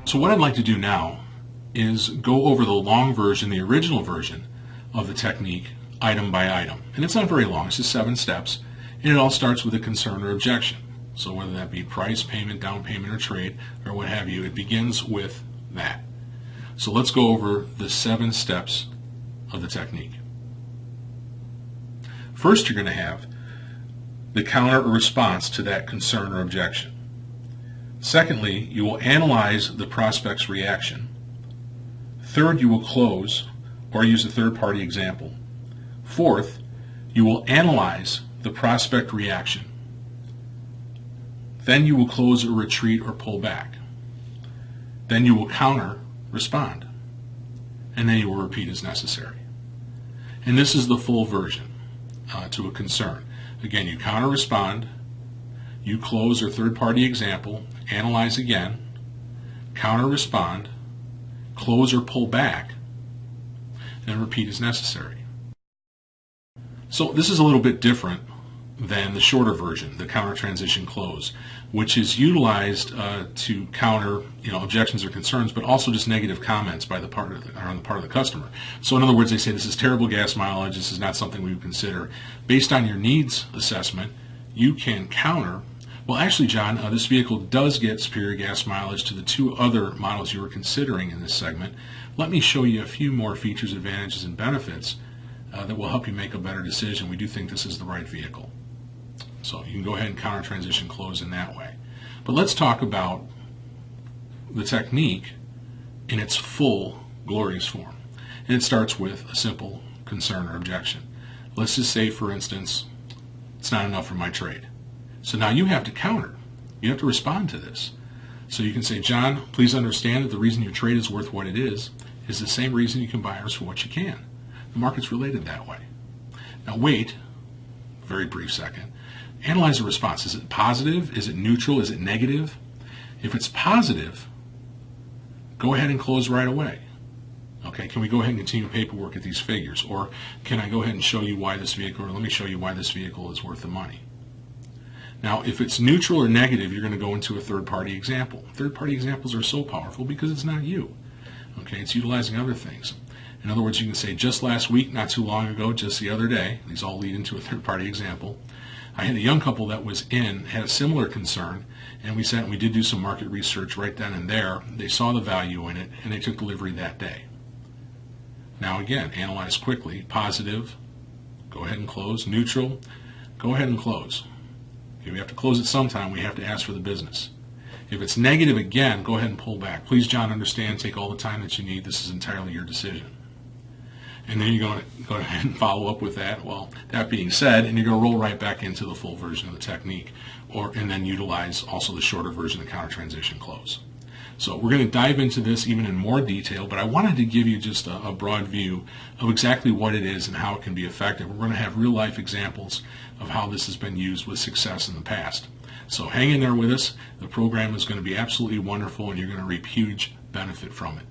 So what I'd like to do now is go over the long version, the original version of the technique, item by item. And it's not very long, it's just 7 steps, and it all starts with a concern or objection. So whether that be price, payment, down payment, or trade, or what have you, it begins with that. So let's go over the 7 steps of the technique. First, you're going to have the counter or response to that concern or objection. Secondly, you will analyze the prospect's reaction. Third, you will close or use a third-party example. Fourth, you will analyze the prospect reaction. Then you will close or retreat or pull back. Then you will counter, respond. And then you will repeat as necessary. And this is the full version to a concern. Again, you counter, respond, you close or third-party example, analyze again, counter, respond, close or pull back, and repeat as necessary. So this is a little bit different than the shorter version, the counter, transition, close, which is utilized to counter objections or concerns, but also just negative comments by the part of on the part of the customer. So in other words, they say this is terrible gas mileage, this is not something we would consider. Based on your needs assessment, you can counter, well actually John, this vehicle does get superior gas mileage to the 2 other models you were considering in this segment. Let me show you a few more features, advantages, and benefits that will help you make a better decision. We do think this is the right vehicle. So you can go ahead and counter, transition, close in that way. But let's talk about the technique in its full, glorious form. And it starts with a simple concern or objection. Let's just say, for instance, it's not enough for my trade. So now you have to counter. You have to respond to this. So you can say, John, please understand that the reason your trade is worth what it is the same reason you can buy ours for what you can. The market's related that way. Now wait a very brief second. Analyze the response. Is it positive? Is it neutral? Is it negative? If it's positive, go ahead and close right away. Okay, can we go ahead and continue paperwork at these figures? Or can I go ahead and show you why this vehicle, or let me show you why this vehicle is worth the money? Now, if it's neutral or negative, you're going to go into a third-party example. Third-party examples are so powerful because it's not you. Okay, it's utilizing other things. In other words, you can say, just last week, not too long ago, just the other day, these all lead into a third-party example, I had a young couple that was had a similar concern, and we sat and we did do some market research right then and there. They saw the value in it, and they took delivery that day. Now again, analyze quickly. Positive, go ahead and close. Neutral, go ahead and close. Okay, we have to close it sometime. We have to ask for the business. If it's negative again, go ahead and pull back. Please, John, understand, take all the time that you need. This is entirely your decision. And then you're going to go ahead and follow up with that. Well, that being said, and you're going to roll right back into the full version of the technique, and then utilize also the shorter version, the counter, transition, close. So we're going to dive into this even in more detail, but I wanted to give you just a broad view of exactly what it is and how it can be effective. We're going to have real-life examples of how this has been used with success in the past. So hang in there with us. The program is going to be absolutely wonderful, and you're going to reap huge benefit from it.